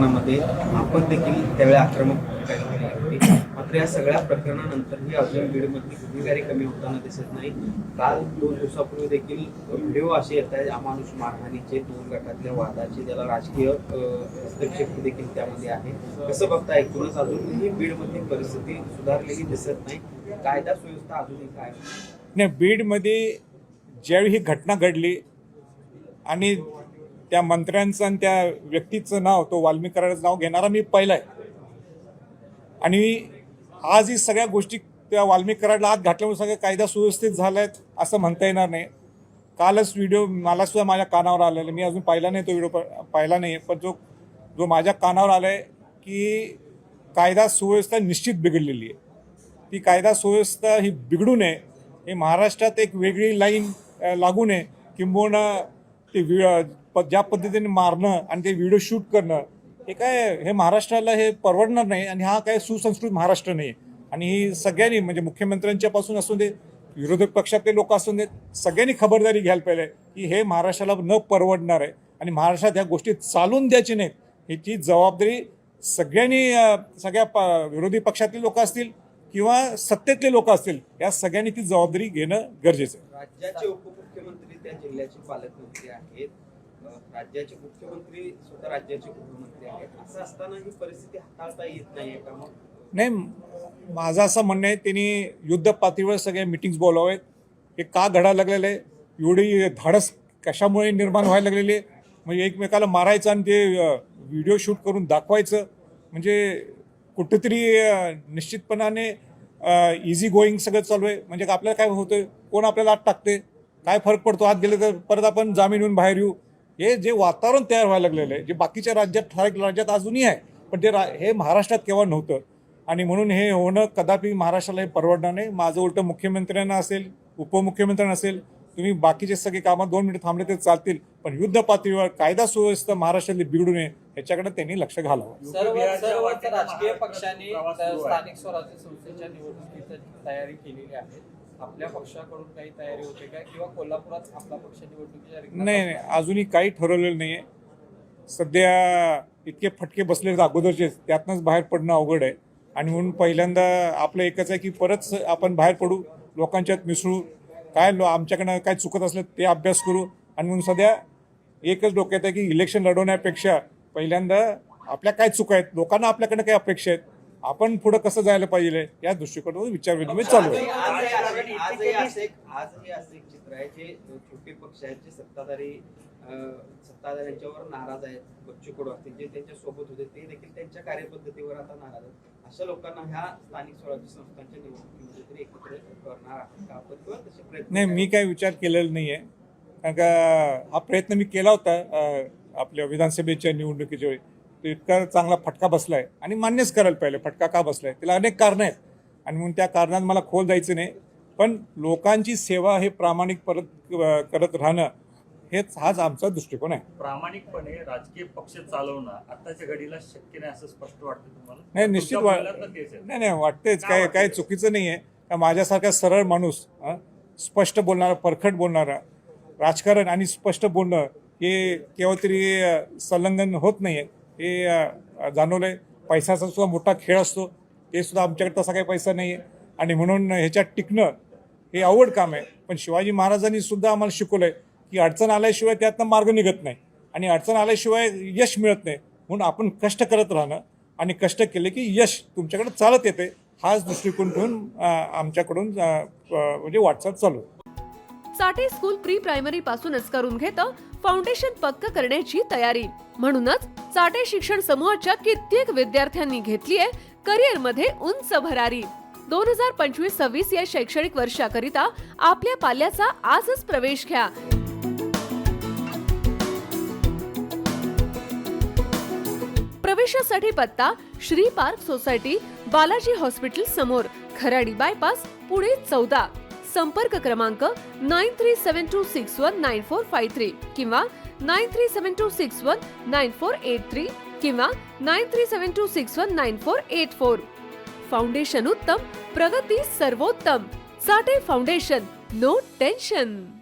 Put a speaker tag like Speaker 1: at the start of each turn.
Speaker 1: प्रकरणामध्ये आपण देखील त्यावेळी आक्रमक भूमिका घेतली होती. मात्र या सगळ्या प्रकरणानंतरही अजून बीडमधली गुन्हेगारी कमी होताना दिसत नाही. काल 2 दिवसापूर्वी देखील व्हिडिओ असे येत आहेत अमानुष मारहाणीचे, 2 गटातल्या वादाचे, ज्याला राजकीय हस्तक्षेप देखील त्यामध्ये आहे. कसं बघता एकूणच अजूनही बीडमधली परिस्थिती सुधारलेली दिसत नाही. कायदा सुव्यवस्था अजूनही काय
Speaker 2: नाही. बीडमध्ये ज्यावेळी ही घटना घडली आणि त्या मंत्र्यांचं आणि त्या व्यक्तीचं नाव, तो वाल्मिक कराडाचं नाव घेणारा मी पहिला आहे. आणि आज ही सगळ्या गोष्टी त्या वाल्मिक कराडला आत घातल्यामुळे सगळं कायदा सुव्यवस्थित झाला आहे असं म्हणता येणार नाही. कालच व्हिडिओ मला सुद्धा माझ्या कानावर आलेला, मी अजून पाहिला नाही, तो व्हिडिओ पाहिला नाही, पण जो माझ्या कानावर आला आहे की कायदा सुव्यवस्था निश्चित बिघडलेली आहे. ती कायदा सुव्यवस्था ही बिघडू नये, हे महाराष्ट्रात एक वेगळी लाईन लागू नये, किंबहुना ते ज्या पद्धतीने मारणं आणि ते व्हिडिओ शूट करणं हे महाराष्ट्राला हे परवडणार नाही. आणि हा काय सुसंस्कृत महाराष्ट्र नाही. आणि ही सगळ्यांनी म्हणजे मुख्यमंत्र्यांच्या पासून असून दे, विरोधक पक्षातले लोक असून देत, सगळ्यांनी खबरदारी घ्यायला पाहिजे की हे महाराष्ट्राला न परवडणार आहे आणि महाराष्ट्रात ह्या गोष्टी चालून द्यायची नाहीत. ह्याची जबाबदारी सगळ्यांनी, सगळ्या विरोधी पक्षातले लोक असतील किंवा सत्तेतले लोक असतील, या सगळ्यांनी ती जबाबदारी घेणं गरजेचं आहे.
Speaker 1: राज्याचे उपमुख्यमंत्री त्या जिल्ह्याचे पालकमंत्री आहेत, राज्याचे मुख्यमंत्री स्वतः राज्याचे गृहमंत्री आहेत. असं असताना ही परिस्थिती हाताळता येत नाहीये का? मग
Speaker 2: नाही, माझं असं म्हणणं आहे त्यांनी युद्ध पातळीवर सगळ्या मिटिंग्स बोलावेत. हे का घडायला लागलेलं आहे, एवढी धाडस कशामुळे निर्माण व्हायला लागलेली आहे? म्हणजे एकमेकाला मारायचं आणि ते व्हिडिओ शूट करून दाखवायचं, म्हणजे कुठेतरी निश्चितपणाने इझी गोईंग सगळं चालू आहे. म्हणजे आपल्याला काय होतं, कोण आपल्याला आत टाकते, काय फरक पडतो, आत गेले तर परत आपण जामीन येऊन बाहेर येऊ. हे जे वातावरण तयार व्हायला लागलेलं आहे, जे बाकीच्या राज्यात, ठराविक राज्यात अजूनही आहे, पण ते हे महाराष्ट्रात केव्हा नव्हतं. आणि म्हणून हे होणं कदापि महाराष्ट्राला हे परवडणार नाही. माझं उलटं मुख्यमंत्र्यांना असेल, उपमुख्यमंत्र्यांना असेल, तुम्ही बाकीचे सगळे कामात 2 मिनिटं थांबले ते चालतील, पण युद्ध पातळीवर कायदा सुव्यवस्था महाराष्ट्रातली बिघडू नये याच्याकडे त्यांनी लक्ष घालावं.
Speaker 3: सर्व राजकीय पक्षांनी स्थानिक स्वराज्य संस्थेच्या निवडणुकीची तयारी केलेली आहे. आपल्या पक्षाकडून काही तयारी होते का, किंवा कोल्हापुरात आपला पक्ष निवडणुकीच्या
Speaker 2: नाही, अजूनही काही ठरवलेलं नाही आहे. सध्या इतके फटके बसले अगोदरचे, त्यातनंच बाहेर पडणं अवघड आहे. आणि म्हणून पहिल्यांदा आपलं एकच आहे की परत आपण बाहेर पडू, लोकांच्यात मिसळू, काय आमच्याकडनं काय चुकत असलं ते अभ्यास करू. आणि म्हणून सध्या एकच डोक्यात आहे की इलेक्शन लढवण्यापेक्षा पहिल्यांदा आपल्या काय चुका आहेत, लोकांना आपल्याकडनं काय अपेक्षा आहेत, आपण पुढं कसं जायला पाहिजे या दृष्टिकोनातून विचारविनिमय चालू आहे.
Speaker 1: आजही असं एक चित्र आहे, जे छोटे पक्ष आहेत, जे सत्ताधाऱ्यांच्यावर नाराज आहेत, बच्चू कडू असतील, जे त्यांच्या सोबत होते ते देखील त्यांच्या कार्यपद्धतीवर आता नाराज आहेत. अशा लोकांना ह्या स्थानिक स्वराज्य संस्थांच्या निवडणुकीमध्ये तरी एकत्र करणार आहेत का आपण, किंवा तसे प्रयत्न?
Speaker 2: नाही, मी काय विचार केलेला नाही आहे. कारण का हा प्रयत्न मी केला होता आपल्या विधानसभेच्या निवडणुकीच्या वेळी, तो इतका चांगला फटका बसला आहे. आणि मान्यच करायला पाहिजे फटका का बसला आहे, त्याला अनेक कारणं आहेत. आणि म्हणून त्या कारणात मला खोल जायचं नाही, पण लोकांची सेवा हे प्रामाणिक करत राहणं हाच आमचा दृष्टिकोन आहे.
Speaker 4: प्रामाणिकपणे राजकीय पक्ष चालवणं आताच्या घडीला शक्य नाही असं स्पष्ट वाटतं तुम्हाला?
Speaker 2: नाही, निश्चित नाही वाटतेच, काय चुकीचं नाही आहे. का माझ्यासारखा सरळ माणूस, स्पष्ट बोलणारा, परखड बोलणारा, राजकारण आणि स्पष्ट बोलणं हे केव्हा तरी संलग्न होत नाही आहे, हे जाणवलं आहे. पैशाचा सुद्धा मोठा खेळ असतो, ते सुद्धा आमच्याकडे तसा काही पैसा नाही आहे. आणि म्हणून ह्याच्यात टिकणं हे अवघड काम आहे. पण शिवाजी महाराजांनी सुद्धा आम्हाला शिकवलं आहे की अडचण आल्याशिवाय त्यातनं मार्ग निघत नाही आणि अडचण आल्याशिवाय यश मिळत नाही. म्हणून आपण कष्ट करत राहणं आणि कष्ट केले की यश तुमच्याकडे चालत येते, हाच दृष्टिकोन ठेवून आमच्याकडून म्हणजे वाटचाल चालू आहे.
Speaker 5: चाटे स्कूल प्री प्रायमरी पासूनच करून घेतं फाउंडेशन पक्क करण्याची तयारी. म्हणूनच चाटे शिक्षण समूहाच्या कित्येक विद्यार्थ्यांनी घेतलीये करिअर मध्ये उंच भरारी. 2025-26 या शैक्षणिक वर्षाकरिता आपल्या पाल्याचा आजच प्रवेश घ्या. प्रवेशासाठी पत्ता Shri park society, Balaji hospital समोर, खराडी बायपास, पुणे 14. संपर्क क्रमांक 9372619453 किंवा 9372619483 किंवा 9372619484. फाउंडेशन उत्तम, प्रगती सर्वोत्तम. Chate foundation, no tension.